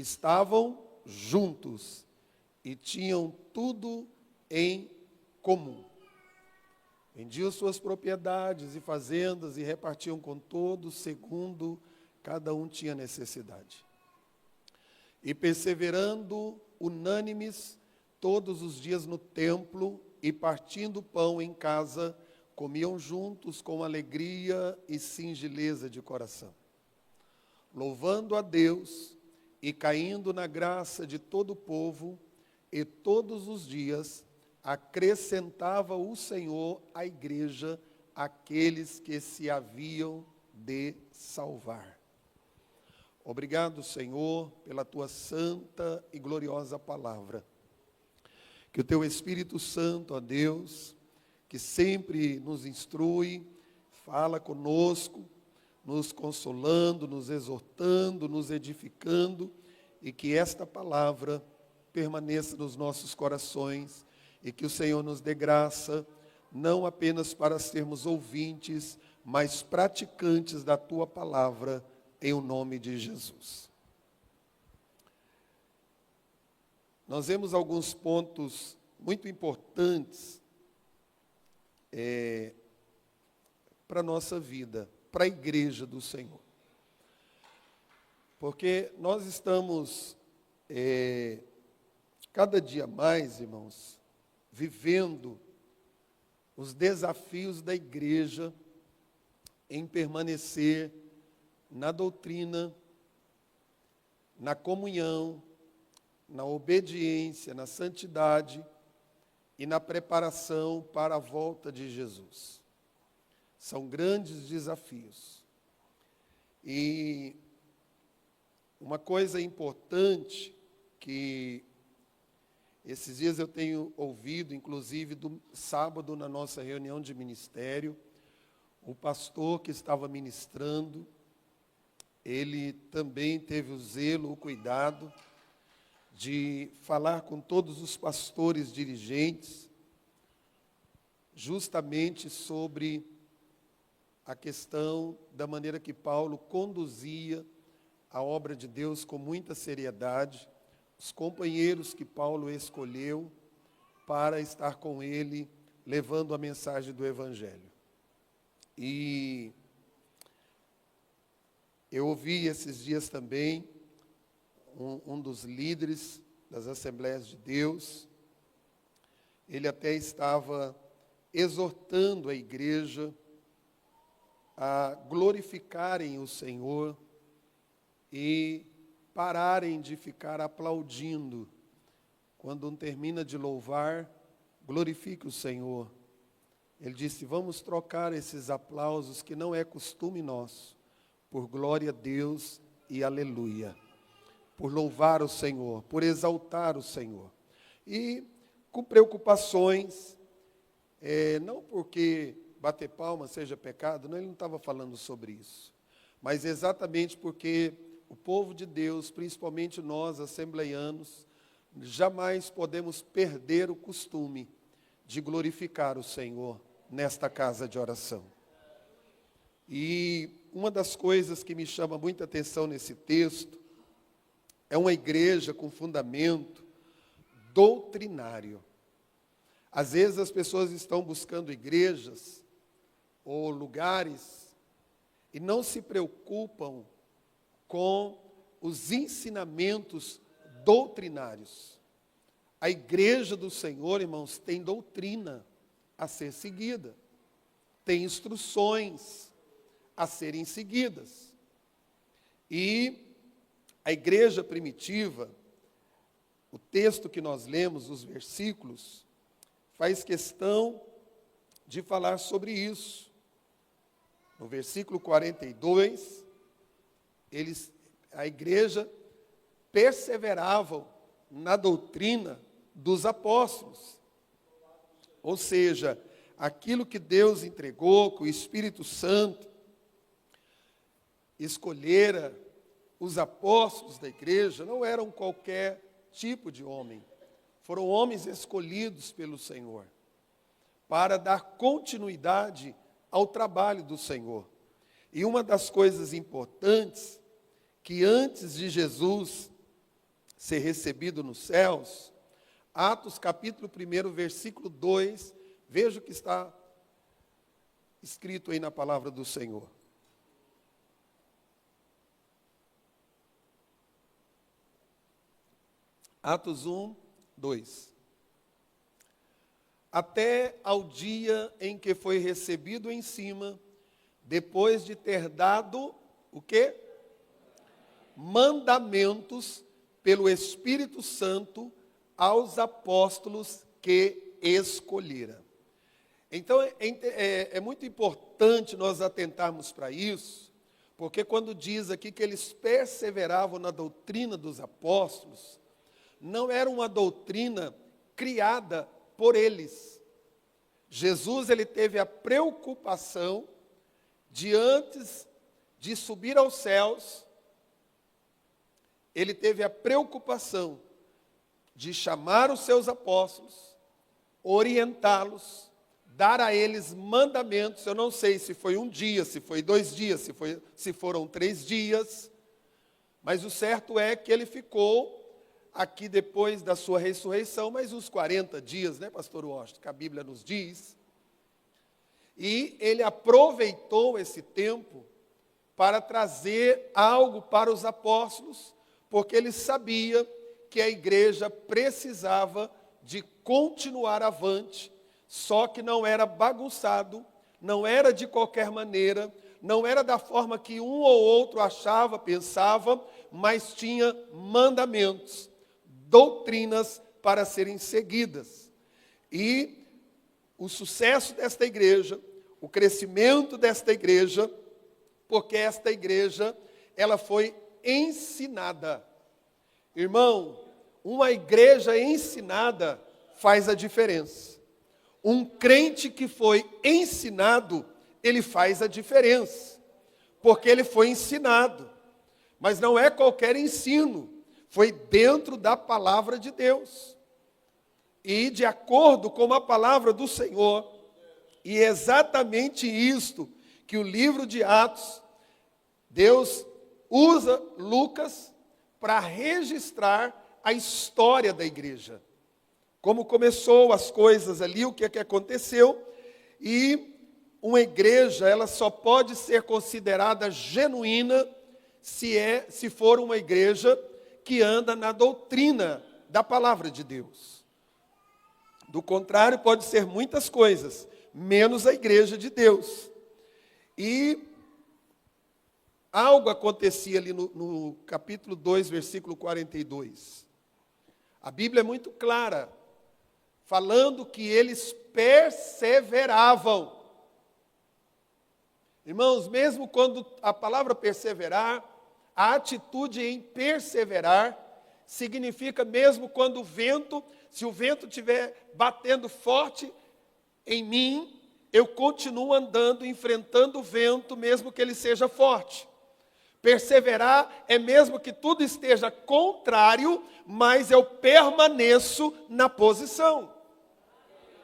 estavam juntos e tinham tudo em comum. Vendiam suas propriedades e fazendas e repartiam com todos, segundo cada um tinha necessidade. E perseverando unânimes todos os dias no templo e partindo pão em casa, comiam juntos com alegria e singeleza de coração, louvando a Deus e caindo na graça de todo o povo, e todos os dias acrescentava o Senhor à igreja aqueles que se haviam de salvar. Obrigado, Senhor, pela tua santa e gloriosa palavra. Que o teu Espírito Santo, ó Deus, que sempre nos instrui, fala conosco, nos consolando, nos exortando, nos edificando, e que esta palavra permaneça nos nossos corações, e que o Senhor nos dê graça, não apenas para sermos ouvintes, mas praticantes da tua palavra, em o nome de Jesus. Nós vemos alguns pontos muito importantes para a nossa vida, para a igreja do Senhor. Porque nós estamos, cada dia mais, irmãos, vivendo os desafios da igreja em permanecer na doutrina, na comunhão, na obediência, na santidade e na preparação para a volta de Jesus. São grandes desafios. E uma coisa importante que esses dias eu tenho ouvido, inclusive do sábado na nossa reunião de ministério, o pastor que estava ministrando, ele também teve o zelo, o cuidado de falar com todos os pastores dirigentes, justamente sobre a questão da maneira que Paulo conduzia a obra de Deus com muita seriedade, os companheiros que Paulo escolheu para estar com ele, levando a mensagem do Evangelho. E eu ouvi esses dias também um dos líderes das Assembleias de Deus, ele até estava exortando a igreja a glorificarem o Senhor e pararem de ficar aplaudindo. Quando um termina de louvar, glorifique o Senhor. Ele disse, vamos trocar esses aplausos, que não é costume nosso, por glória a Deus e aleluia. Por louvar o Senhor, por exaltar o Senhor. E com preocupações, não porque bater palma seja pecado, não, ele não estava falando sobre isso. Mas exatamente porque o povo de Deus, principalmente nós, assembleianos, jamais podemos perder o costume de glorificar o Senhor nesta casa de oração. E uma das coisas que me chama muita atenção nesse texto é uma igreja com fundamento doutrinário. Às vezes as pessoas estão buscando igrejas ou lugares e não se preocupam com os ensinamentos doutrinários. A igreja do Senhor, irmãos, tem doutrina a ser seguida, tem instruções a serem seguidas. E a igreja primitiva, o texto que nós lemos, os versículos, faz questão de falar sobre isso. No versículo 42, a igreja perseverava na doutrina dos apóstolos. Ou seja, aquilo que Deus entregou, que o Espírito Santo escolhera os apóstolos da igreja, não eram qualquer tipo de homem. Foram homens escolhidos pelo Senhor para dar continuidade ao trabalho do Senhor. E uma das coisas importantes, que antes de Jesus ser recebido nos céus, Atos capítulo 1, versículo 2, veja o que está escrito aí na palavra do Senhor. Atos 1, 2. Até ao dia em que foi recebido em cima, depois de ter dado, o quê? Mandamentos pelo Espírito Santo aos apóstolos que escolhera. Então, é muito importante nós atentarmos para isso, porque quando diz aqui que eles perseveravam na doutrina dos apóstolos, não era uma doutrina criada por eles. Jesus, ele teve a preocupação de, antes de subir aos céus, ele teve a preocupação de chamar os seus apóstolos, orientá-los, dar a eles mandamentos. Eu não sei se foi um dia, se foi 2 dias, se foram 3 dias, mas o certo é que ele ficou aqui depois da sua ressurreição, mais uns 40 dias, né, pastor Washington, que a Bíblia nos diz. E ele aproveitou esse tempo para trazer algo para os apóstolos, porque ele sabia que a igreja precisava de continuar avante, só que não era bagunçado, não era de qualquer maneira, não era da forma que um ou outro achava, pensava, mas tinha mandamentos, doutrinas para serem seguidas. E o sucesso desta igreja, o crescimento desta igreja, porque esta igreja, ela foi ensinada. Irmão, uma igreja ensinada faz a diferença. Um crente que foi ensinado, ele faz a diferença, porque ele foi ensinado. Mas não é qualquer ensino, foi dentro da palavra de Deus. E de acordo com a palavra do Senhor, e é exatamente isto que o livro de Atos, Deus usa Lucas para registrar a história da igreja. Como começou as coisas ali, o que é que aconteceu. E uma igreja, ela só pode ser considerada genuína se for uma igreja que anda na doutrina da palavra de Deus. Do contrário, pode ser muitas coisas, menos a igreja de Deus. E algo acontecia ali no capítulo 2, versículo 42. A Bíblia é muito clara, falando que eles perseveravam. Irmãos, mesmo quando a palavra perseverar, a atitude em perseverar, significa mesmo quando o vento, se o vento estiver batendo forte em mim, eu continuo andando, enfrentando o vento, mesmo que ele seja forte. Perseverar é mesmo que tudo esteja contrário, mas eu permaneço na posição.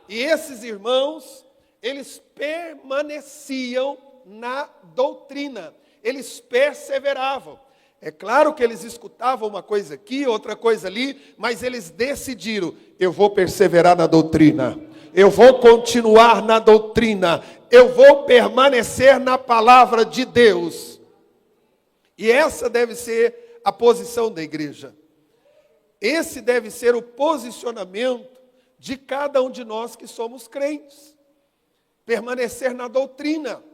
E esses irmãos, eles permaneciam na doutrina, eles perseveravam. É claro que eles escutavam uma coisa aqui, outra coisa ali, mas eles decidiram: eu vou perseverar na doutrina, eu vou continuar na doutrina, eu vou permanecer na palavra de Deus. E essa deve ser a posição da igreja. Esse deve ser o posicionamento de cada um de nós que somos crentes. Permanecer na doutrina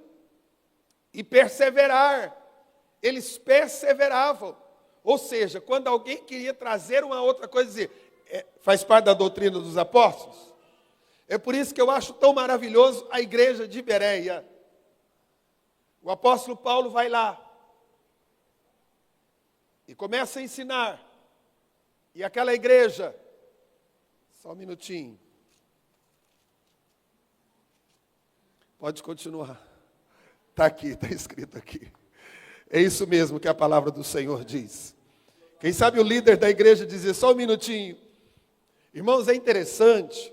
e perseverar. Eles perseveravam. Ou seja, quando alguém queria trazer uma outra coisa, dizer, faz parte da doutrina dos apóstolos. É por isso que eu acho tão maravilhoso a igreja de Bereia. O apóstolo Paulo vai lá e começa a ensinar. E aquela igreja, só um minutinho. Pode continuar. Está aqui, está escrito aqui. É isso mesmo que a palavra do Senhor diz. Quem sabe o líder da igreja dizer, só um minutinho. Irmãos, é interessante,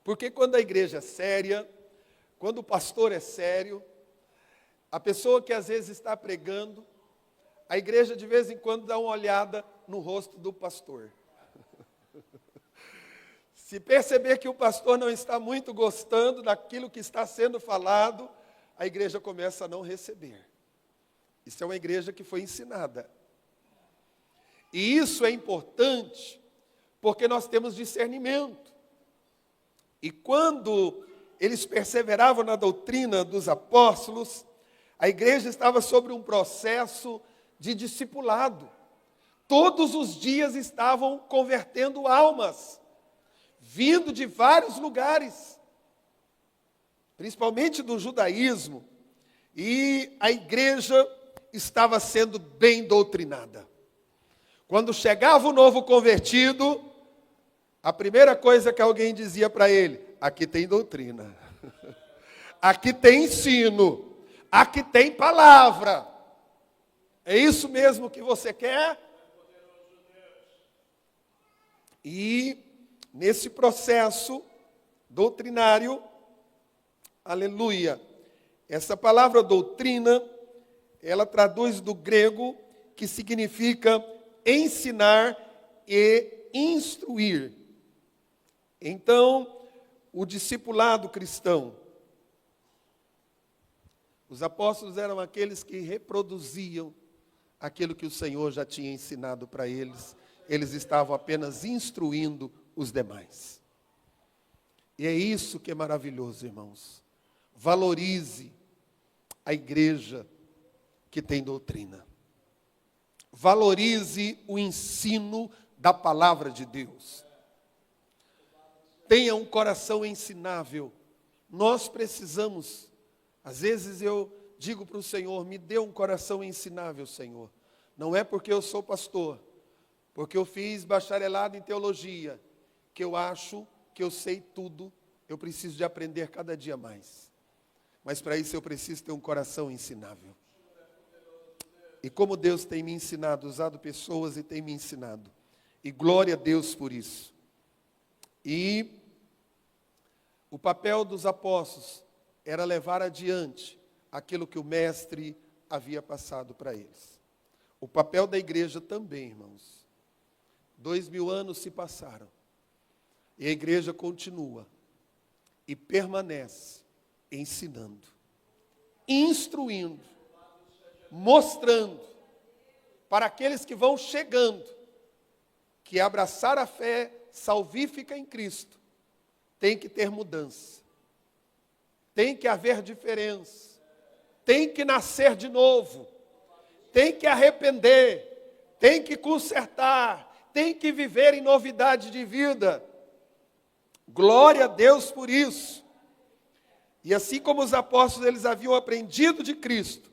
porque quando a igreja é séria, quando o pastor é sério, a pessoa que às vezes está pregando, a igreja de vez em quando dá uma olhada no rosto do pastor. Se perceber que o pastor não está muito gostando daquilo que está sendo falado, a igreja começa a não receber. Isso é uma igreja que foi ensinada. E isso é importante, porque nós temos discernimento. E quando eles perseveravam na doutrina dos apóstolos, a igreja estava sobre um processo de discipulado. Todos os dias estavam convertendo almas, vindo de vários lugares, principalmente do judaísmo, e a igreja estava sendo bem doutrinada. Quando chegava o novo convertido, a primeira coisa que alguém dizia para ele: aqui tem doutrina, aqui tem ensino, aqui tem palavra. É isso mesmo que você quer? E nesse processo doutrinário, aleluia, essa palavra doutrina, ela traduz do grego, que significa ensinar e instruir. Então, o discipulado cristão, os apóstolos eram aqueles que reproduziam aquilo que o Senhor já tinha ensinado para eles. Eles estavam apenas instruindo os demais. E é isso que é maravilhoso, irmãos. Valorize a igreja que tem doutrina. Valorize o ensino da palavra de Deus. Tenha um coração ensinável. Nós precisamos, às vezes eu digo para o Senhor: me dê um coração ensinável, Senhor. Não é porque eu sou pastor, porque eu fiz bacharelado em teologia, que eu acho que eu sei tudo. Eu preciso de aprender cada dia mais. Mas para isso eu preciso ter um coração ensinável. E como Deus tem me ensinado, usado pessoas e tem me ensinado. E glória a Deus por isso. E o papel dos apóstolos era levar adiante aquilo que o mestre havia passado para eles. O papel da igreja também, irmãos. 2000 anos se passaram. E a igreja continua. E permanece ensinando, instruindo, mostrando para aqueles que vão chegando que abraçar a fé salvífica em Cristo tem que ter mudança, tem que haver diferença, tem que nascer de novo, tem que arrepender, tem que consertar, tem que viver em novidade de vida. Glória a Deus por isso. E assim como os apóstolos eles haviam aprendido de Cristo,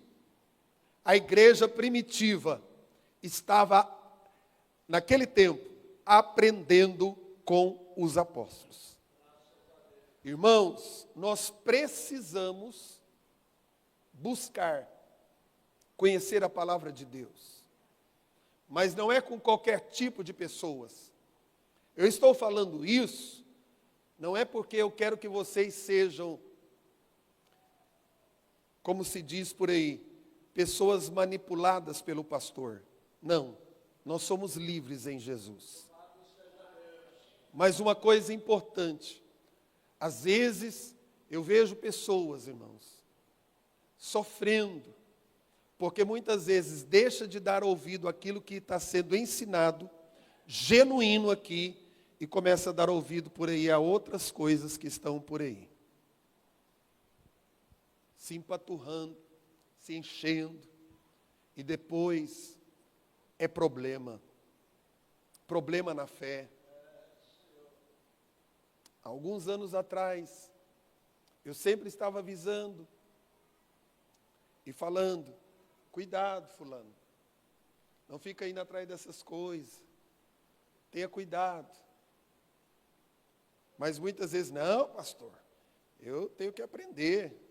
a igreja primitiva estava, naquele tempo, aprendendo com os apóstolos. Irmãos, nós precisamos buscar conhecer a palavra de Deus. Mas não é com qualquer tipo de pessoas. Eu estou falando isso, não é porque eu quero que vocês sejam, como se diz por aí, pessoas manipuladas pelo pastor. Não, nós somos livres em Jesus. Mas uma coisa importante, às vezes eu vejo pessoas, irmãos, sofrendo, porque muitas vezes deixa de dar ouvido àquilo que está sendo ensinado, genuíno aqui, e começa a dar ouvido por aí a outras coisas que estão por aí. Se empaturrando, se enchendo, e depois é problema. Problema na fé. Há alguns anos atrás, eu sempre estava avisando e falando: cuidado, fulano, não fica indo atrás dessas coisas, tenha cuidado. Mas muitas vezes, não, pastor, eu tenho que aprender.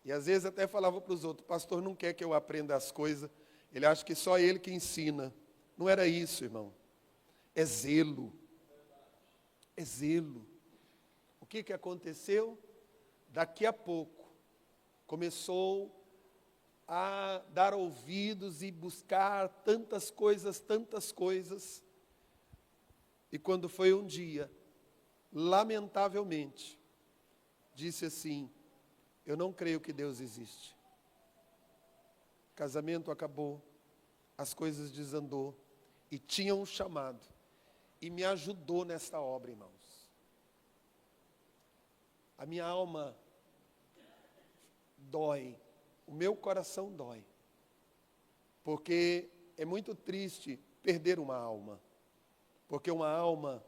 E às vezes até falava para os outros: o pastor não quer que eu aprenda as coisas, ele acha que só ele que ensina. Não era isso, irmão. É zelo. É zelo. O que aconteceu? Daqui a pouco, começou a dar ouvidos e buscar tantas coisas, e quando foi um dia, lamentavelmente, disse assim: eu não creio que Deus existe. O casamento acabou, as coisas desandou, e tinha um chamado, e me ajudou nesta obra, irmãos. A minha alma dói, o meu coração dói, porque é muito triste perder uma alma, porque uma alma,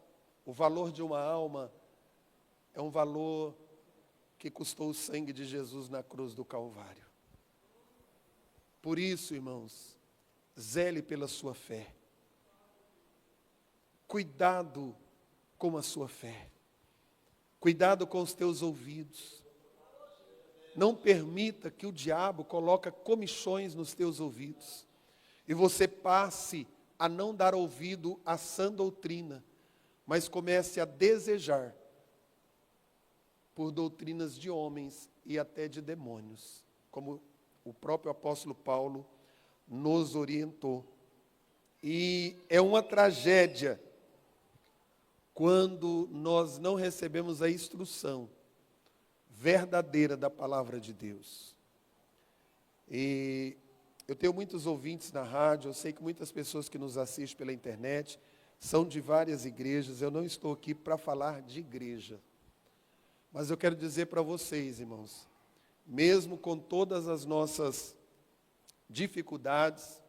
o valor de uma alma é um valor que custou o sangue de Jesus na cruz do Calvário. Por isso, irmãos, zele pela sua fé. Cuidado com a sua fé. Cuidado com os teus ouvidos. Não permita que o diabo coloque comichões nos teus ouvidos e você passe a não dar ouvido à sã doutrina, mas comece a desejar por doutrinas de homens e até de demônios, como o próprio apóstolo Paulo nos orientou. E é uma tragédia quando nós não recebemos a instrução verdadeira da palavra de Deus. E eu tenho muitos ouvintes na rádio, eu sei que muitas pessoas que nos assistem pela internet são de várias igrejas. Eu não estou aqui para falar de igreja, mas eu quero dizer para vocês, irmãos, mesmo com todas as nossas dificuldades,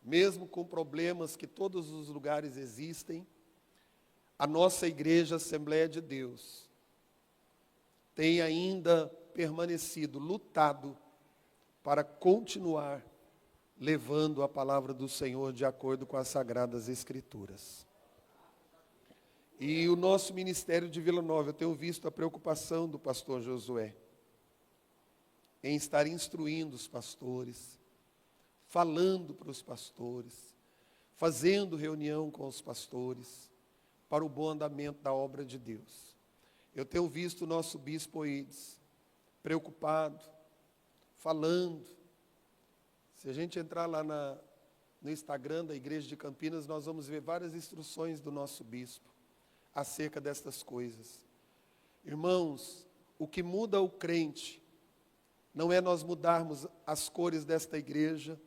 mesmo com problemas que todos os lugares existem, a nossa igreja Assembleia de Deus tem ainda permanecido, lutado para continuar levando a palavra do Senhor de acordo com as Sagradas Escrituras. E o nosso ministério de Vila Nova, eu tenho visto a preocupação do pastor Josué em estar instruindo os pastores, falando para os pastores, fazendo reunião com os pastores, para o bom andamento da obra de Deus. Eu tenho visto o nosso bispo Eides preocupado, falando. Se a gente entrar lá no Instagram da Igreja de Campinas, nós vamos ver várias instruções do nosso bispo acerca destas coisas. Irmãos, o que muda o crente não é nós mudarmos as cores desta igreja,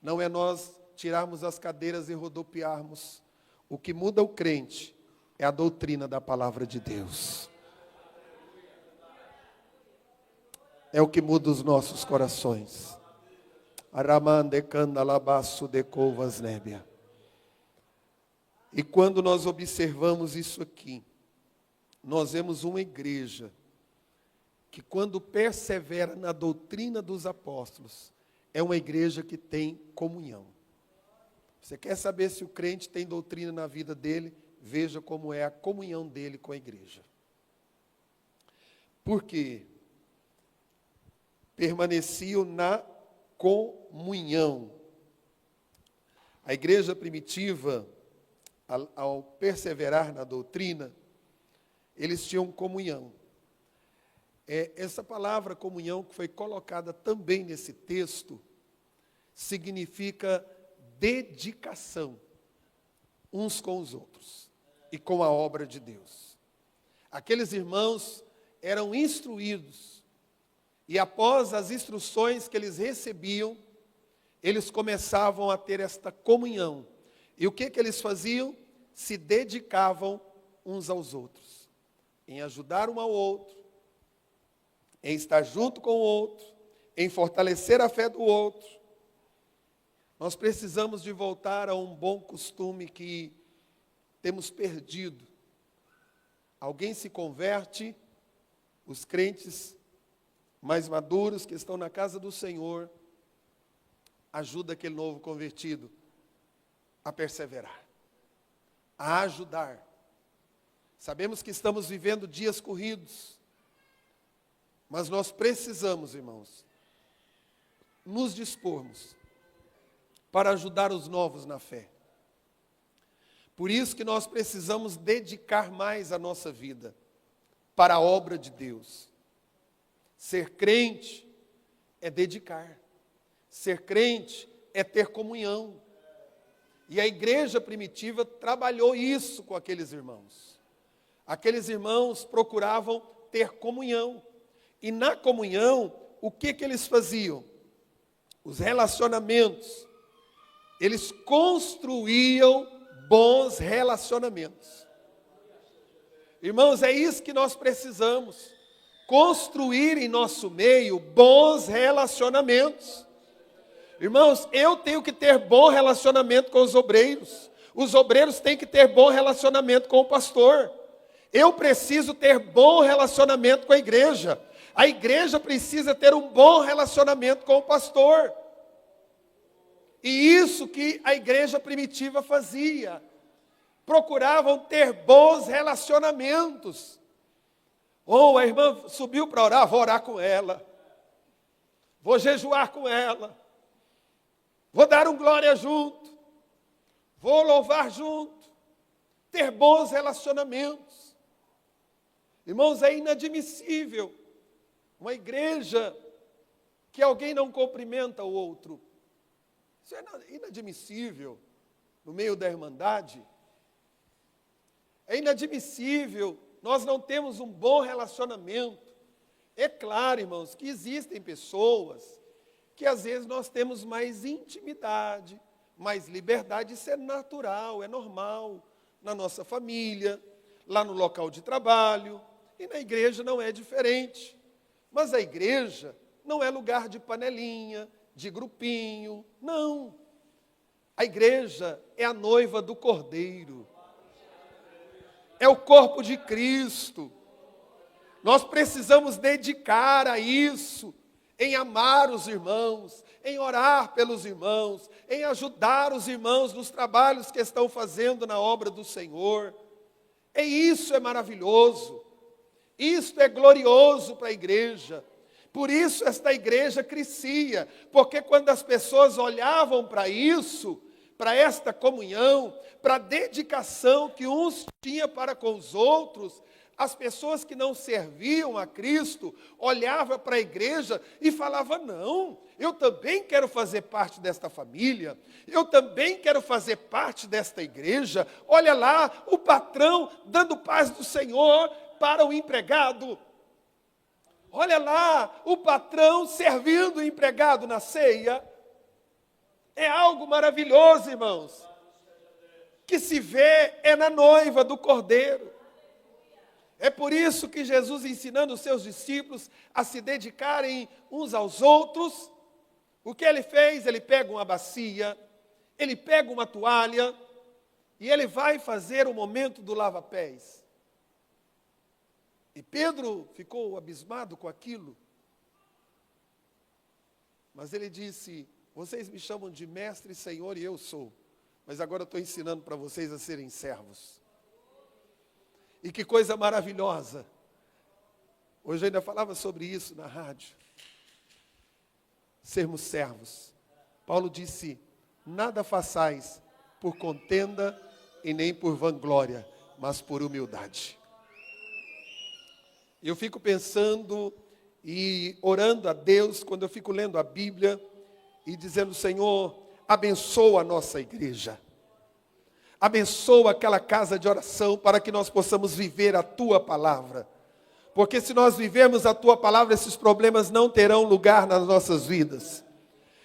não é nós tirarmos as cadeiras e rodopiarmos. O que muda o crente é a doutrina da palavra de Deus. É o que muda os nossos corações. E quando nós observamos isso aqui, nós vemos uma igreja que, quando persevera na doutrina dos apóstolos, é uma igreja que tem comunhão. Você quer saber se o crente tem doutrina na vida dele? Veja como é a comunhão dele com a igreja. Por quê? Permaneciam na comunhão. A igreja primitiva, ao perseverar na doutrina, eles tinham comunhão. Essa palavra comunhão, que foi colocada também nesse texto, significa dedicação uns com os outros e com a obra de Deus. Aqueles irmãos eram instruídos, e após as instruções que eles recebiam, eles começavam a ter esta comunhão. E o que eles faziam? Se dedicavam uns aos outros, em ajudar um ao outro, em estar junto com o outro, em fortalecer a fé do outro. Nós precisamos de voltar a um bom costume que temos perdido. Alguém se converte, os crentes mais maduros que estão na casa do Senhor, ajuda aquele novo convertido a perseverar, a ajudar. Sabemos que estamos vivendo dias corridos, mas nós precisamos, irmãos, nos dispormos para ajudar os novos na fé. Por isso que nós precisamos dedicar mais a nossa vida para a obra de Deus. Ser crente é dedicar. Ser crente é ter comunhão. E a igreja primitiva trabalhou isso com aqueles irmãos. Aqueles irmãos procuravam ter comunhão. E na comunhão, o que eles faziam? Os relacionamentos. Eles construíam bons relacionamentos. Irmãos, é isso que nós precisamos. Construir em nosso meio bons relacionamentos. Irmãos, eu tenho que ter bom relacionamento com os obreiros. Os obreiros têm que ter bom relacionamento com o pastor. Eu preciso ter bom relacionamento com a igreja. A igreja precisa ter um bom relacionamento com o pastor. E isso que a igreja primitiva fazia. Procuravam ter bons relacionamentos. Ou a irmã subiu para orar, vou orar com ela. Vou jejuar com ela. Vou dar um glória junto. Vou louvar junto. Ter bons relacionamentos. Irmãos, é inadmissível uma igreja que alguém não cumprimenta o outro. Isso é inadmissível no meio da irmandade. É inadmissível nós não temos um bom relacionamento. É claro, irmãos, que existem pessoas que às vezes nós temos mais intimidade, mais liberdade. Isso é natural, é normal na nossa família, lá no local de trabalho, e na igreja não é diferente. Mas a igreja não é lugar de panelinha, de grupinho, não. A igreja é a noiva do Cordeiro. É o corpo de Cristo. Nós precisamos dedicar a isso, em amar os irmãos, em orar pelos irmãos, em ajudar os irmãos nos trabalhos que estão fazendo na obra do Senhor. E isso é maravilhoso. Isto é glorioso para a igreja. Por isso esta igreja crescia, porque quando as pessoas olhavam para isso, para esta comunhão, para a dedicação que uns tinham para com os outros, as pessoas que não serviam a Cristo olhavam para a igreja e falavam: não, eu também quero fazer parte desta família, eu também quero fazer parte desta igreja. Olha lá, o patrão dando paz do Senhor para o empregado. Olha lá, o patrão servindo o empregado na ceia. É algo maravilhoso, irmãos, que se vê é na noiva do Cordeiro. É por isso que Jesus, ensinando os seus discípulos a se dedicarem uns aos outros, o que ele fez? Ele pega uma bacia, ele pega uma toalha, e ele vai fazer o momento do lava-pés. E Pedro ficou abismado com aquilo. Mas ele disse: vocês me chamam de mestre e senhor, e eu sou. Mas agora eu estou ensinando para vocês a serem servos. E que coisa maravilhosa. Hoje eu ainda falava sobre isso na rádio. Sermos servos. Paulo disse: nada façais por contenda e nem por vanglória, mas por humildade. Eu fico pensando e orando a Deus quando eu fico lendo a Bíblia e dizendo: Senhor, abençoa a nossa igreja. Abençoa aquela casa de oração para que nós possamos viver a Tua palavra. Porque se nós vivermos a Tua palavra, esses problemas não terão lugar nas nossas vidas.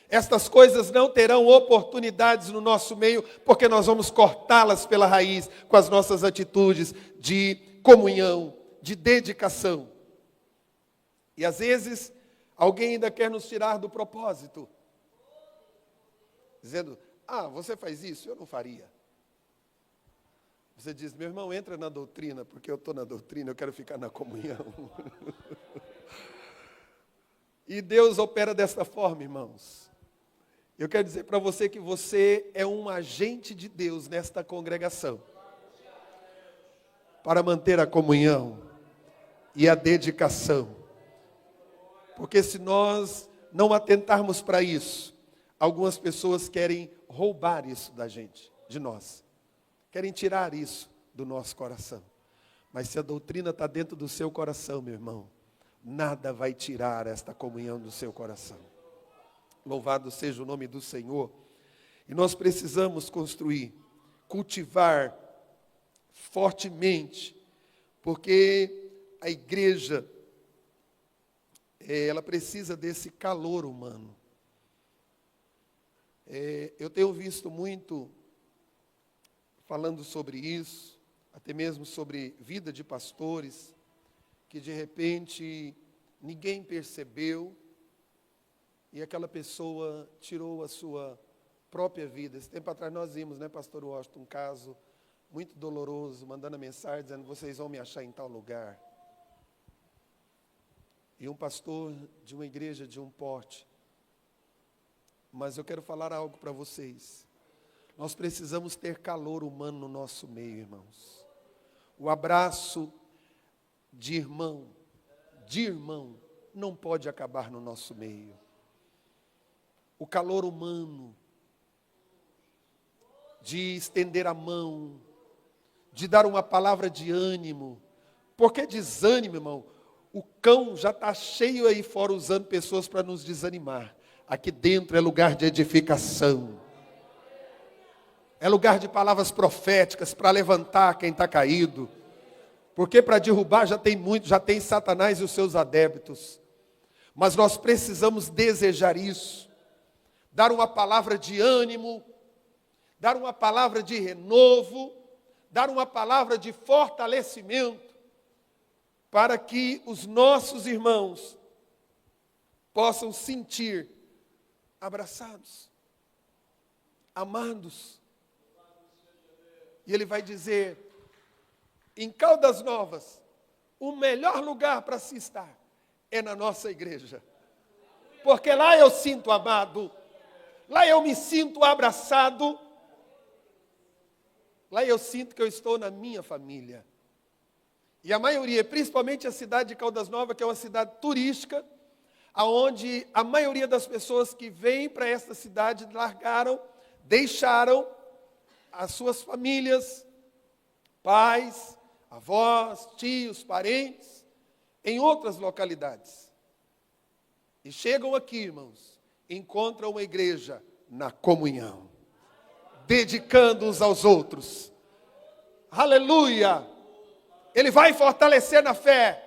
Estas coisas não terão oportunidades no nosso meio, porque nós vamos cortá-las pela raiz com as nossas atitudes de comunhão, de dedicação. E às vezes, alguém ainda quer nos tirar do propósito. Dizendo: você faz isso, eu não faria. Você diz: meu irmão, entra na doutrina, porque eu estou na doutrina, eu quero ficar na comunhão. E Deus opera desta forma, irmãos. Eu quero dizer para você que você é um agente de Deus nesta congregação, para manter a comunhão e a dedicação. Porque se nós não atentarmos para isso, algumas pessoas querem roubar isso da gente, de nós. Querem tirar isso do nosso coração. Mas se a doutrina está dentro do seu coração, meu irmão, nada vai tirar esta comunhão do seu coração. Louvado seja o nome do Senhor. E nós precisamos construir, cultivar fortemente, porque a igreja, ela precisa desse calor humano. Eu tenho visto muito falando sobre isso, até mesmo sobre vida de pastores, que de repente ninguém percebeu e aquela pessoa tirou a sua própria vida. Esse tempo atrás nós vimos, né, pastor Washington, um caso muito doloroso, mandando a mensagem dizendo: vocês vão me achar em tal lugar. E um pastor de uma igreja de um porte. Mas eu quero falar algo para vocês. Nós precisamos ter calor humano no nosso meio, irmãos. O abraço de irmão, não pode acabar no nosso meio. O calor humano, de estender a mão, de dar uma palavra de ânimo. Porque desânimo, irmão? O cão já está cheio aí fora usando pessoas para nos desanimar. Aqui dentro é lugar de edificação. É lugar de palavras proféticas para levantar quem está caído. Porque para derrubar já tem Satanás e os seus adeptos. Mas nós precisamos desejar isso. Dar uma palavra de ânimo, dar uma palavra de renovo, dar uma palavra de fortalecimento, para que os nossos irmãos possam sentir abraçados, amados. E ele vai dizer, em Caldas Novas, o melhor lugar para se estar é na nossa igreja. Porque lá eu sinto amado, lá eu me sinto abraçado, lá eu sinto que eu estou na minha família. E a maioria, principalmente a cidade de Caldas Novas, que é uma cidade turística, onde a maioria das pessoas que vêm para esta cidade deixaram as suas famílias, pais, avós, tios, parentes, em outras localidades. E chegam aqui, irmãos, encontram uma igreja na comunhão, dedicando uns aos outros. Aleluia! Ele vai fortalecer na fé.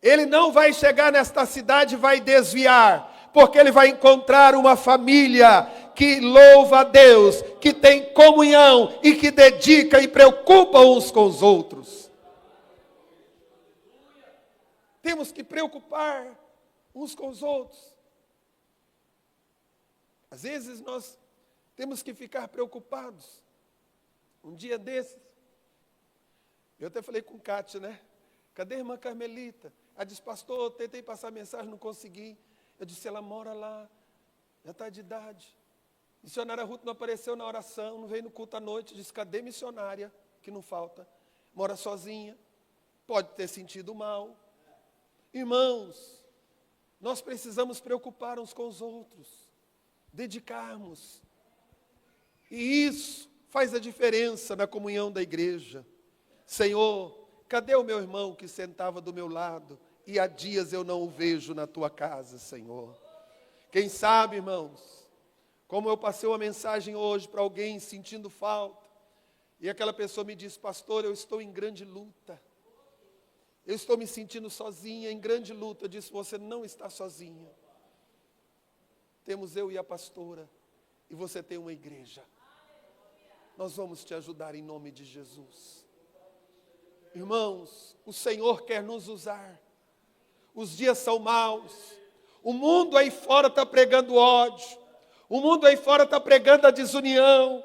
Ele não vai chegar nesta cidade e vai desviar, porque ele vai encontrar uma família que louva a Deus, que tem comunhão e que dedica e preocupa uns com os outros. Temos que preocupar uns com os outros. Às vezes nós temos que ficar preocupados. Um dia desses, eu até falei com Kátia, né? Cadê a irmã Carmelita? Ela disse: pastor, eu tentei passar mensagem, não consegui. Eu disse: ela mora lá, já está de idade. Missionária Ruth não apareceu na oração, não veio no culto à noite. Eu disse: cadê missionária? Que não falta. Mora sozinha, pode ter sentido mal. Irmãos, nós precisamos preocupar uns com os outros, dedicarmos. E isso faz a diferença na comunhão da igreja. Senhor, cadê o meu irmão que sentava do meu lado e há dias eu não o vejo na tua casa, Senhor? Quem sabe, irmãos, como eu passei uma mensagem hoje para alguém sentindo falta, e aquela pessoa me disse: pastor, eu estou em grande luta, eu estou me sentindo sozinha, em grande luta. Eu disse: você não está sozinha. Temos eu e a pastora, e você tem uma igreja. Nós vamos te ajudar em nome de Jesus. Irmãos, o Senhor quer nos usar. Os dias são maus. O mundo aí fora está pregando ódio. O mundo aí fora está pregando a desunião.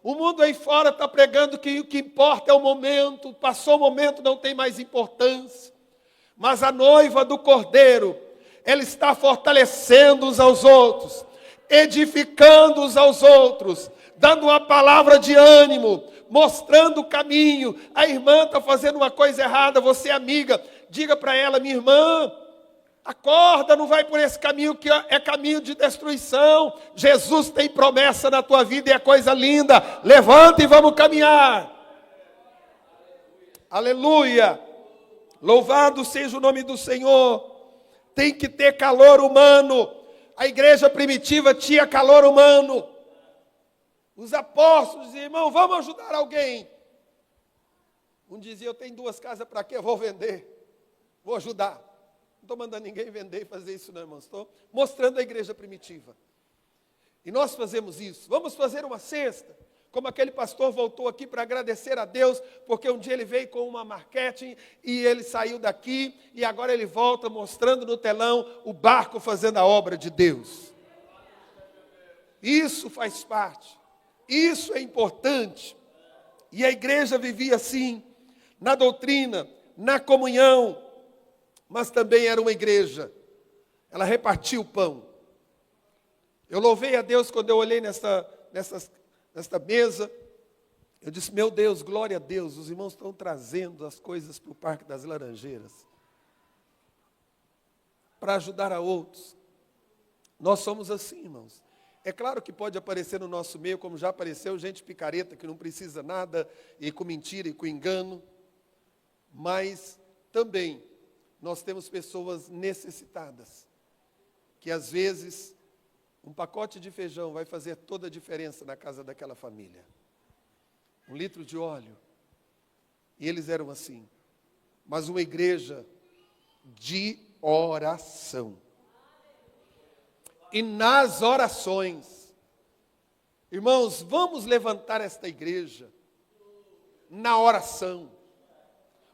O mundo aí fora está pregando que o que importa é o momento. Passou o momento, não tem mais importância. Mas a noiva do Cordeiro, ela está fortalecendo uns aos outros, edificando uns aos outros, dando uma palavra de ânimo, mostrando o caminho. A irmã está fazendo uma coisa errada, você é amiga, diga para ela: minha irmã, acorda, não vai por esse caminho que é caminho de destruição. Jesus tem promessa na tua vida e é coisa linda. Levanta e vamos caminhar. Aleluia. Louvado seja o nome do Senhor. Tem que ter calor humano. A igreja primitiva tinha calor humano. Os apóstolos diziam, irmão, vamos ajudar alguém. Um dizia, eu tenho 2 casas, para quê? Eu vou vender. Vou ajudar. Não estou mandando ninguém vender e fazer isso não, irmãos. Estou mostrando a igreja primitiva. E nós fazemos isso. Vamos fazer uma cesta. Como aquele pastor voltou aqui para agradecer a Deus, porque um dia ele veio com uma marketing e ele saiu daqui e agora ele volta mostrando no telão o barco fazendo a obra de Deus. Isso faz parte. Isso é importante. E a igreja vivia assim, na doutrina, na comunhão, mas também era uma igreja. Ela repartia o pão. Eu louvei a Deus quando eu olhei nesta mesa. Eu disse, meu Deus, glória a Deus, os irmãos estão trazendo as coisas para o Parque das Laranjeiras. Para ajudar a outros. Nós somos assim, irmãos. É claro que pode aparecer no nosso meio, como já apareceu, gente picareta que não precisa nada, e com mentira e com engano. Mas também nós temos pessoas necessitadas, que às vezes um pacote de feijão vai fazer toda a diferença na casa daquela família. 1 litro de óleo. E eles eram assim. Mas uma igreja de oração. E nas orações, irmãos, vamos levantar esta igreja na oração.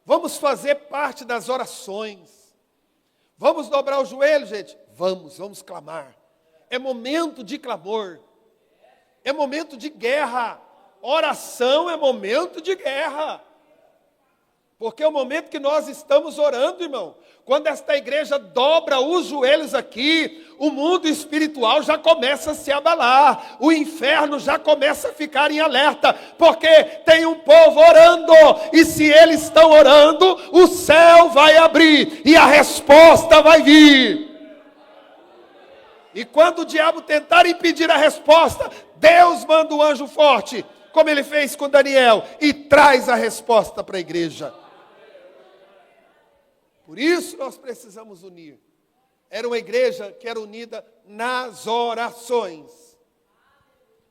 Vamos fazer parte das orações. Vamos dobrar o joelho, gente? Vamos clamar. É momento de clamor. É momento de guerra. Oração é momento de guerra. Porque é o momento que nós estamos orando, irmão. Quando esta igreja dobra os joelhos aqui, o mundo espiritual já começa a se abalar. O inferno já começa a ficar em alerta. Porque tem um povo orando. E se eles estão orando, o céu vai abrir. E a resposta vai vir. E quando o diabo tentar impedir a resposta, Deus manda um anjo forte, como ele fez com Daniel, e traz a resposta para a igreja. Por isso nós precisamos unir. Era uma igreja que era unida nas orações.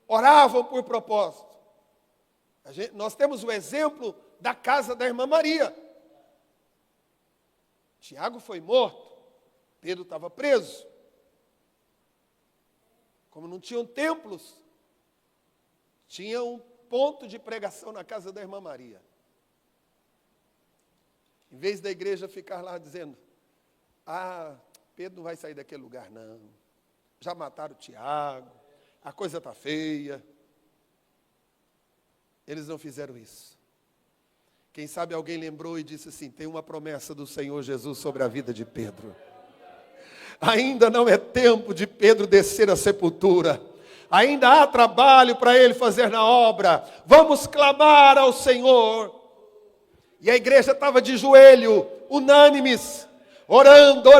Oravam por propósito. Nós temos o exemplo da casa da irmã Maria. Tiago foi morto, Pedro estava preso. Como não tinham templos, tinha um ponto de pregação na casa da irmã Maria. Em vez da igreja ficar lá dizendo, Pedro não vai sair daquele lugar não, já mataram o Tiago, a coisa está feia. Eles não fizeram isso. Quem sabe alguém lembrou e disse assim, tem uma promessa do Senhor Jesus sobre a vida de Pedro. Ainda não é tempo de Pedro descer à sepultura. Ainda há trabalho para ele fazer na obra. Vamos clamar ao Senhor. E a igreja estava de joelho, unânimes, orando.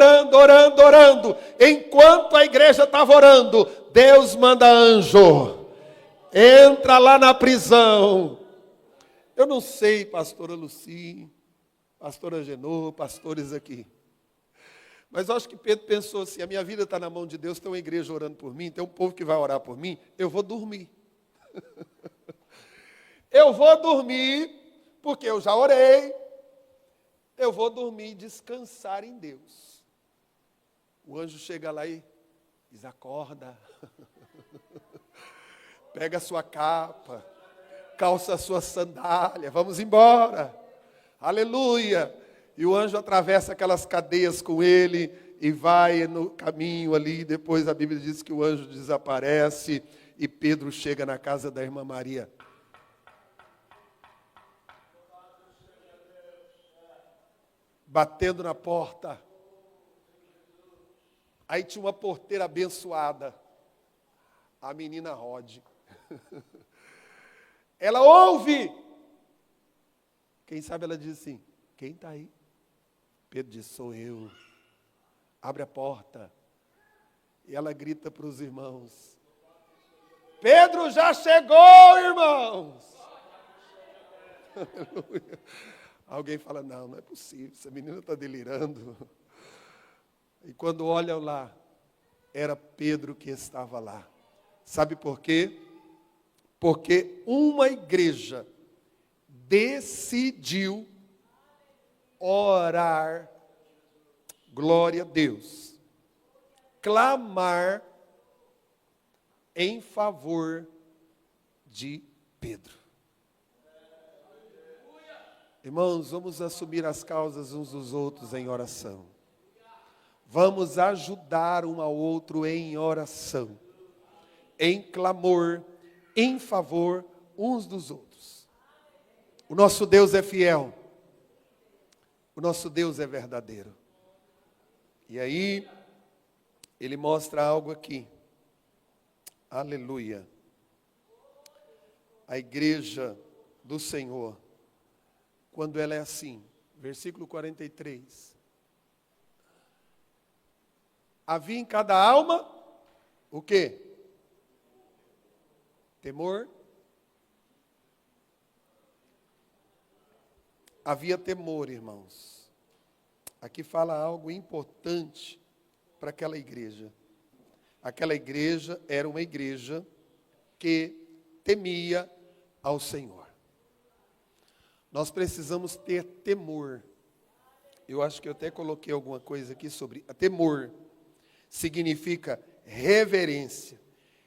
Enquanto a igreja estava orando, Deus manda anjo. Entra lá na prisão. Eu não sei, pastora Luci, pastora Genô, pastores aqui. Mas eu acho que Pedro pensou assim, a minha vida está na mão de Deus, tem uma igreja orando por mim, tem um povo que vai orar por mim, eu vou dormir. Eu vou dormir, porque eu já orei, eu vou dormir e descansar em Deus. O anjo chega lá e diz, acorda, pega a sua capa, calça a sua sandália, vamos embora. Aleluia. E o anjo atravessa aquelas cadeias com ele e vai no caminho ali. Depois a Bíblia diz que o anjo desaparece e Pedro chega na casa da irmã Maria. Batendo na porta. Aí tinha uma porteira abençoada. A menina Rod. Ela ouve. Quem sabe ela diz assim, quem está aí? Pedro diz, sou eu. Abre a porta. E ela grita para os irmãos. Pedro já chegou, irmãos. Aleluia. Alguém fala, não é possível, essa menina está delirando. E quando olham lá, era Pedro que estava lá. Sabe por quê? Porque uma igreja decidiu orar, glória a Deus, clamar em favor de Pedro. Irmãos, vamos assumir as causas uns dos outros em oração. Vamos ajudar um ao outro em oração, em clamor, em favor uns dos outros. O nosso Deus é fiel. O nosso Deus é verdadeiro. E aí, ele mostra algo aqui. Aleluia. A igreja do Senhor, quando ela é assim, versículo 43. Havia em cada alma, o quê? Temor. Havia temor, irmãos. Aqui fala algo importante para aquela igreja. Aquela igreja era uma igreja que temia ao Senhor. Nós precisamos ter temor. Eu acho que eu até coloquei alguma coisa aqui sobre temor. Significa reverência,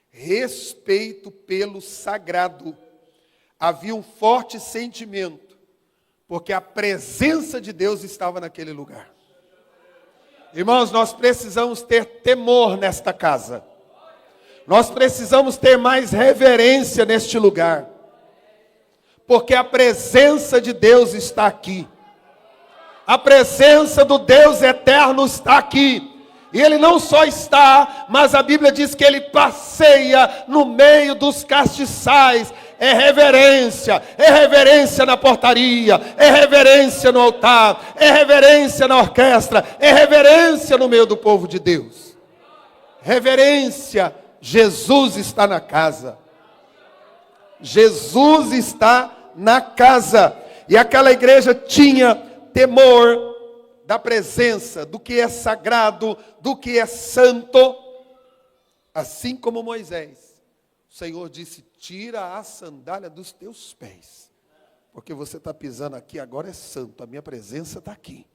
respeito pelo sagrado. Havia um forte sentimento, porque a presença de Deus estava naquele lugar. Irmãos, nós precisamos ter temor nesta casa. Nós precisamos ter mais reverência neste lugar, porque a presença de Deus está aqui. A presença do Deus eterno está aqui. E Ele não só está, mas a Bíblia diz que Ele passeia no meio dos castiçais. É reverência na portaria, é reverência no altar, é reverência na orquestra, é reverência no meio do povo de Deus. Reverência, Jesus está na casa. Jesus está na casa. E aquela igreja tinha temor da presença, do que é sagrado, do que é santo. Assim como Moisés, o Senhor disse: tira a sandália dos teus pés, porque você está pisando aqui, agora é santo, a minha presença está aqui.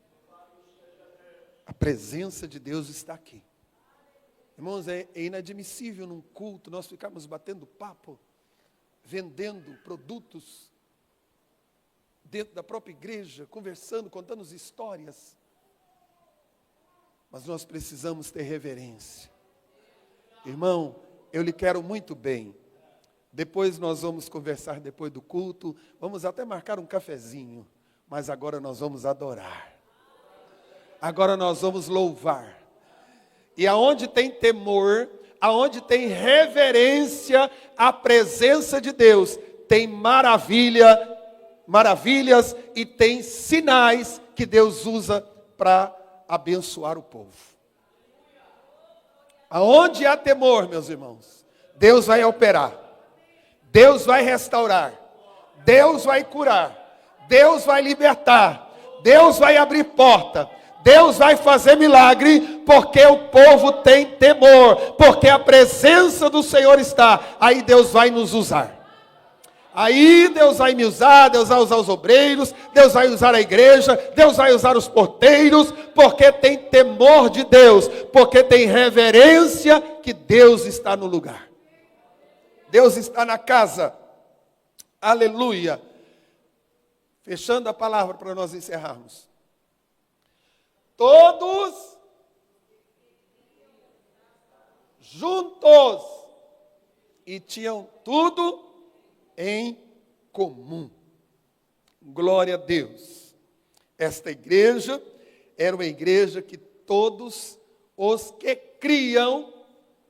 A presença de Deus está aqui. Irmãos, é inadmissível num culto nós ficarmos batendo papo, vendendo produtos dentro da própria igreja, conversando, contando as histórias. Mas nós precisamos ter reverência. Irmão, eu lhe quero muito bem. Depois nós vamos conversar depois do culto. Vamos até marcar um cafezinho. Mas agora nós vamos adorar. Agora nós vamos louvar. E aonde tem temor, aonde tem reverência à presença de Deus, tem maravilhas e tem sinais que Deus usa para abençoar o povo. Aonde há temor, meus irmãos, Deus vai operar. Deus vai restaurar. Deus vai curar. Deus vai libertar. Deus vai abrir porta. Deus vai fazer milagre, porque o povo tem temor, porque a presença do Senhor está. Aí Deus vai nos usar. Aí Deus vai me usar, Deus vai usar os obreiros, Deus vai usar a igreja, Deus vai usar os porteiros, porque tem temor de Deus, porque tem reverência que Deus está no lugar. Deus está na casa. Aleluia. Fechando a palavra para nós encerrarmos. Todos juntos e tinham tudo em comum. Glória a Deus. Esta igreja era uma igreja que todos os que criam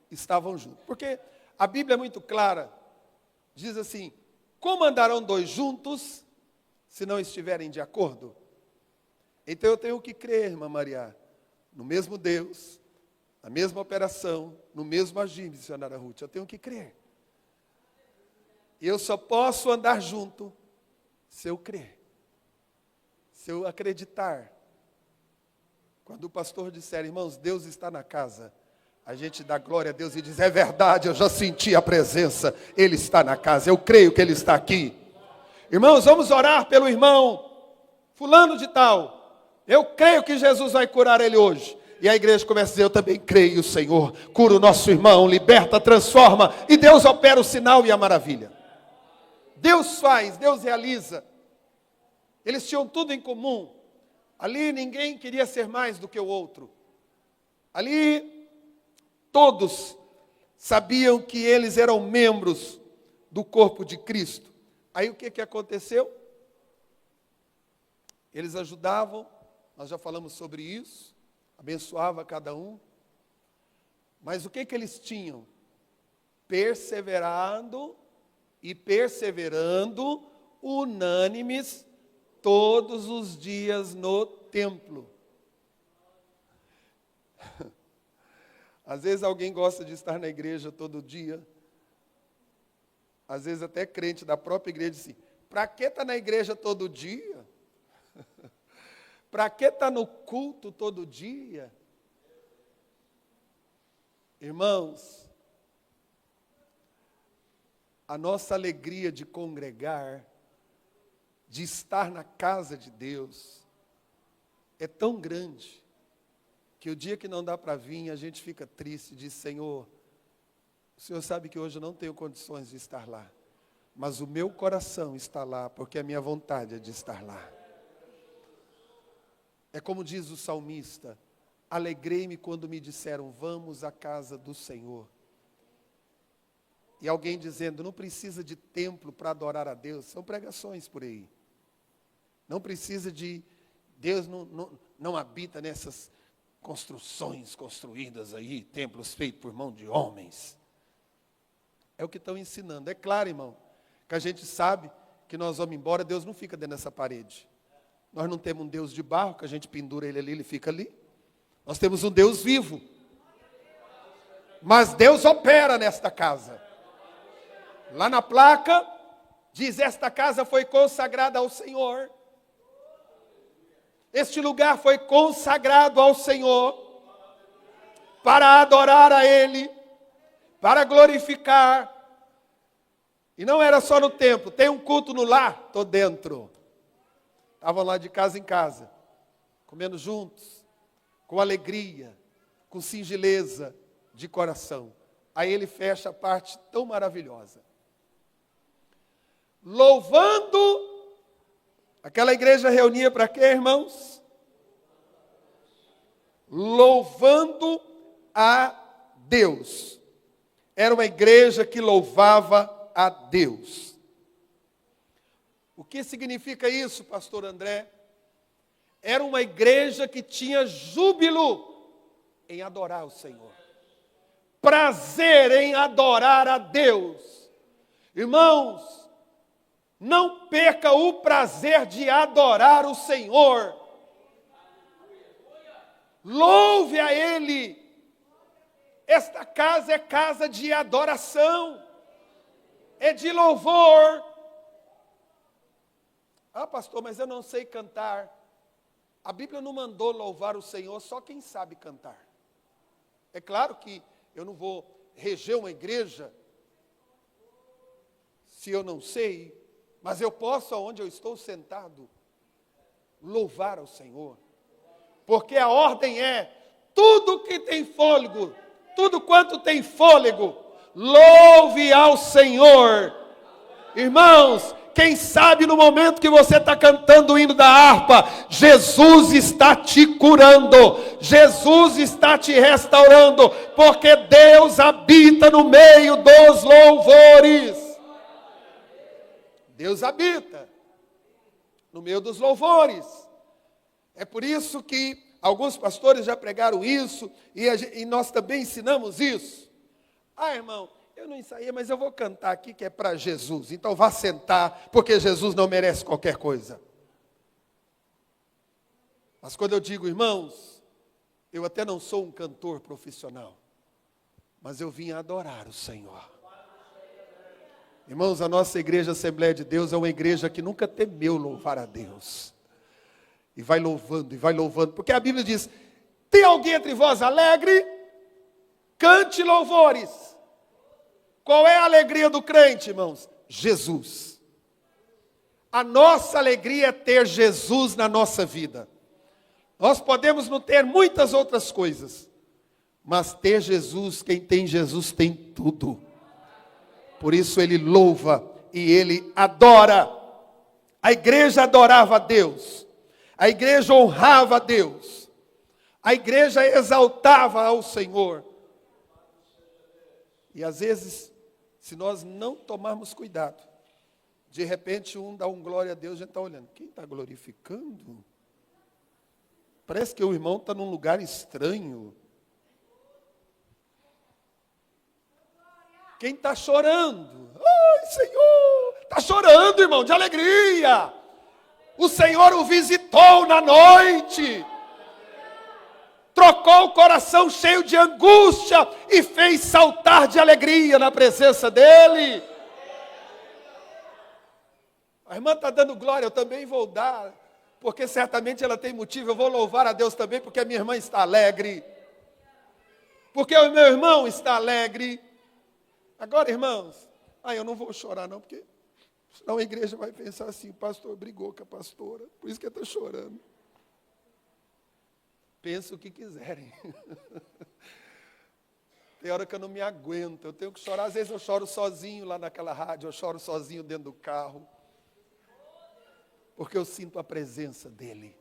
estavam juntos. Porque a Bíblia é muito clara. Diz assim: como andarão dois juntos se não estiverem de acordo? Então eu tenho que crer, irmã Maria, no mesmo Deus, na mesma operação, no mesmo agir, missionária Ruth. Eu tenho que crer. E eu só posso andar junto se eu crer, se eu acreditar. Quando o pastor disser: irmãos, Deus está na casa, a gente dá glória a Deus e diz, é verdade, eu já senti a presença, Ele está na casa, eu creio que Ele está aqui. Irmãos, vamos orar pelo irmão fulano de tal. Eu creio que Jesus vai curar ele hoje. E a igreja começa a dizer, eu também creio, Senhor, cura o nosso irmão, liberta, transforma, e Deus opera o sinal e a maravilha. Deus faz, Deus realiza. Eles tinham tudo em comum. Ali ninguém queria ser mais do que o outro. Ali todos sabiam que eles eram membros do corpo de Cristo. Aí o que aconteceu? Eles ajudavam, nós já falamos sobre isso, abençoava cada um. Mas o que eles tinham? Perseverando e perseverando, unânimes, todos os dias no templo. Às vezes alguém gosta de estar na igreja todo dia. Às vezes até crente da própria igreja diz assim, para que estar na igreja todo dia? Para que estar no culto todo dia? Irmãos, a nossa alegria de congregar, de estar na casa de Deus, é tão grande, que o dia que não dá para vir, a gente fica triste e diz, Senhor, o Senhor sabe que hoje eu não tenho condições de estar lá, mas o meu coração está lá, porque a minha vontade é de estar lá. É como diz o salmista, alegrei-me quando me disseram, vamos à casa do Senhor. E alguém dizendo, não precisa de templo para adorar a Deus, são pregações por aí. Não precisa de, Deus não habita nessas construções construídas aí, templos feitos por mão de homens. É o que estão ensinando. É claro, irmão, que a gente sabe que nós vamos embora, Deus não fica dentro dessa parede. Nós não temos um Deus de barro, que a gente pendura ele ali, ele fica ali. Nós temos um Deus vivo. Mas Deus opera nesta casa. Lá na placa, diz, esta casa foi consagrada ao Senhor. Este lugar foi consagrado ao Senhor, para adorar a Ele, para glorificar. E não era só no templo, tem um culto no lar, estou dentro. Estavam lá de casa em casa, comendo juntos, com alegria, com singeleza de coração. Aí ele fecha a parte tão maravilhosa. Louvando, aquela igreja reunia para quê, irmãos? Louvando a Deus. Era uma igreja que louvava a Deus. O que significa isso, pastor André? Era uma igreja que tinha júbilo em adorar o Senhor. Prazer em adorar a Deus. Irmãos, não perca o prazer de adorar o Senhor. Louve a Ele. Esta casa é casa de adoração. É de louvor. Ah, pastor, mas eu não sei cantar. A Bíblia não mandou louvar o Senhor só quem sabe cantar. É claro que eu não vou reger uma igreja se eu não sei, mas eu posso, onde eu estou sentado, louvar ao Senhor. Porque a ordem é, tudo que tem fôlego, tudo quanto tem fôlego, louve ao Senhor. Irmãos, quem sabe no momento que você está cantando o hino da harpa, Jesus está te curando, Jesus está te restaurando, porque Deus habita no meio dos louvores. Deus habita no meio dos louvores. É por isso que alguns pastores já pregaram isso, e nós também ensinamos isso. Ah, irmão, eu não ensaiei, mas eu vou cantar aqui que é para Jesus. Então vá sentar, porque Jesus não merece qualquer coisa. Mas quando eu digo, irmãos, eu até não sou um cantor profissional, mas eu vim adorar o Senhor. Irmãos, a nossa igreja Assembleia de Deus é uma igreja que nunca temeu louvar a Deus. E vai louvando, porque a Bíblia diz, tem alguém entre vós alegre? Cante louvores. Qual é a alegria do crente, irmãos? Jesus. A nossa alegria é ter Jesus na nossa vida. Nós podemos não ter muitas outras coisas, mas ter Jesus, quem tem Jesus tem tudo. Por isso ele louva e ele adora. A igreja adorava a Deus. A igreja honrava a Deus. A igreja exaltava ao Senhor. E às vezes, se nós não tomarmos cuidado, de repente um dá um glória a Deus, a gente está olhando. Quem está glorificando? Parece que o irmão está num lugar estranho. Quem está chorando? Ai, Senhor! Está chorando, irmão, de alegria. O Senhor o visitou na noite. Trocou o coração cheio de angústia e fez saltar de alegria na presença dEle. A irmã está dando glória, eu também vou dar, porque certamente ela tem motivo. Eu vou louvar a Deus também, porque a minha irmã está alegre. Porque o meu irmão está alegre. Agora, irmãos, eu não vou chorar não, porque senão a igreja vai pensar assim, o pastor brigou com a pastora, por isso que ele está chorando. Pensa o que quiserem. Tem hora que eu não me aguento, eu tenho que chorar. Às vezes eu choro sozinho lá naquela rádio, eu choro sozinho dentro do carro. Porque eu sinto a presença dEle.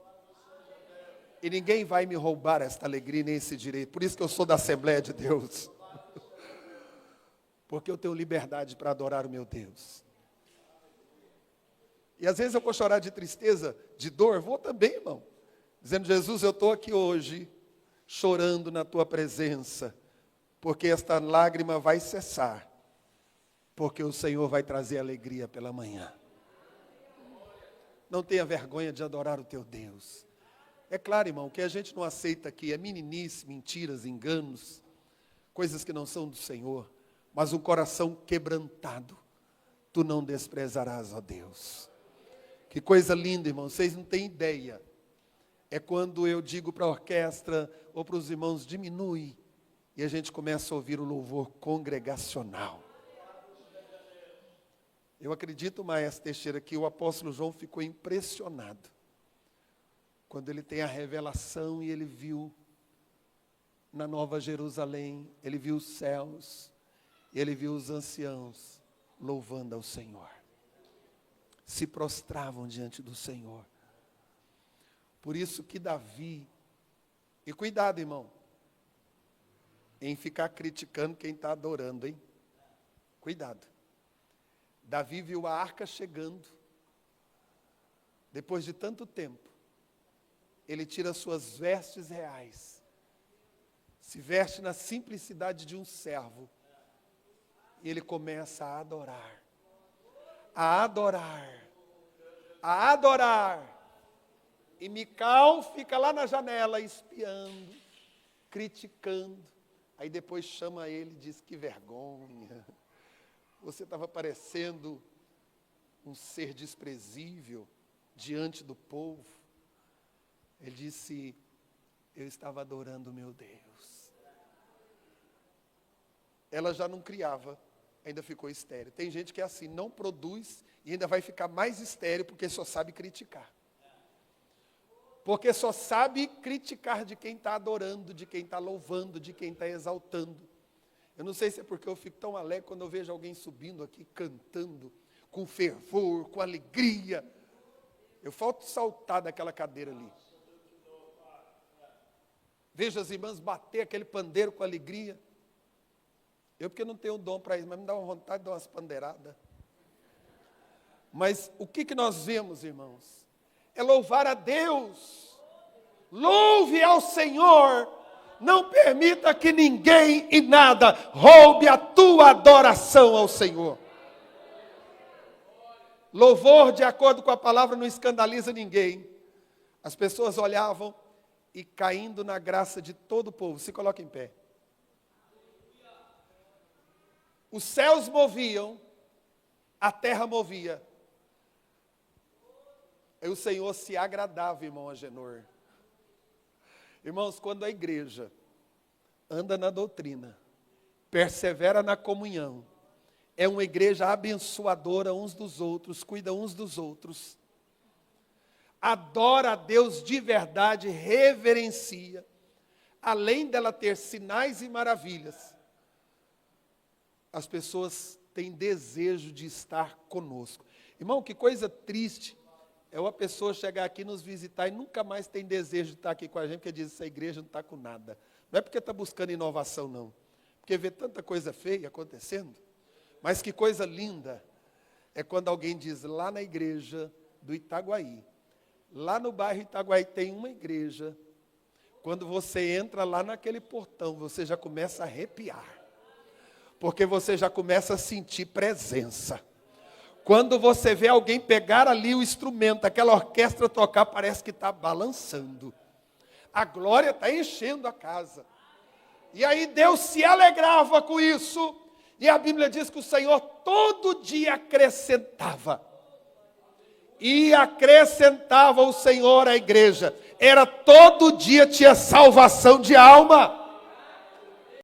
E ninguém vai me roubar esta alegria nem esse direito. Por isso que eu sou da Assembleia de Deus. Porque eu tenho liberdade para adorar o meu Deus. E às vezes eu vou chorar de tristeza, de dor, vou também, irmão. Dizendo, Jesus, eu estou aqui hoje, chorando na tua presença, porque esta lágrima vai cessar, porque o Senhor vai trazer alegria pela manhã. Não tenha vergonha de adorar o teu Deus. É claro, irmão, que a gente não aceita aqui é meninice, mentiras, enganos, coisas que não são do Senhor, mas um coração quebrantado, tu não desprezarás, ó Deus. Que coisa linda, irmão, vocês não têm ideia. É quando eu digo para a orquestra ou para os irmãos, diminui, e a gente começa a ouvir o louvor congregacional. Eu acredito, Maestro Teixeira, que o apóstolo João ficou impressionado quando ele tem a revelação e ele viu na Nova Jerusalém, ele viu os céus, ele viu os anciãos louvando ao Senhor. Se prostravam diante do Senhor. Por isso que Davi, e cuidado, irmão, em ficar criticando quem está adorando, hein? Cuidado. Davi viu a arca chegando, depois de tanto tempo, ele tira suas vestes reais, se veste na simplicidade de um servo, e ele começa a adorar, a adorar, a adorar. E Mical fica lá na janela espiando, criticando. Aí depois chama ele e diz, que vergonha. Você estava parecendo um ser desprezível diante do povo. Ele disse, eu estava adorando o meu Deus. Ela já não criava, ainda ficou estéril. Tem gente que é assim, não produz e ainda vai ficar mais estéril porque só sabe criticar. Porque só sabe criticar de quem está adorando, de quem está louvando, de quem está exaltando. Eu não sei se é porque eu fico tão alegre quando eu vejo alguém subindo aqui, cantando, com fervor, com alegria. Eu falto saltar daquela cadeira ali. Vejo as irmãs bater aquele pandeiro com alegria. Eu porque não tenho dom para isso, mas me dá uma vontade de dar umas pandeiradas. Mas o que nós vemos, irmãos? É louvar a Deus. Louve ao Senhor. Não permita que ninguém e nada roube a tua adoração ao Senhor. Louvor, de acordo com a palavra, não escandaliza ninguém. As pessoas olhavam e caindo na graça de todo o povo. Se coloca em pé. Os céus moviam, a terra movia. E o Senhor se agradava, irmão Agenor. Irmãos, quando a igreja anda na doutrina, persevera na comunhão, é uma igreja abençoadora uns dos outros, cuida uns dos outros, adora a Deus de verdade, reverencia, além dela ter sinais e maravilhas, as pessoas têm desejo de estar conosco. Irmão, que coisa triste é uma pessoa chegar aqui nos visitar e nunca mais tem desejo de estar aqui com a gente, porque diz, essa igreja não está com nada. Não é porque está buscando inovação, não. Porque vê tanta coisa feia acontecendo. Mas que coisa linda é quando alguém diz, lá na igreja do Itaguaí, lá no bairro Itaguaí tem uma igreja, quando você entra lá naquele portão, você já começa a arrepiar. Porque você já começa a sentir presença. Quando você vê alguém pegar ali o instrumento, aquela orquestra tocar, parece que está balançando. A glória está enchendo a casa. E aí Deus se alegrava com isso. E a Bíblia diz que o Senhor todo dia acrescentava. E acrescentava o Senhor à igreja. Era todo dia tinha salvação de alma.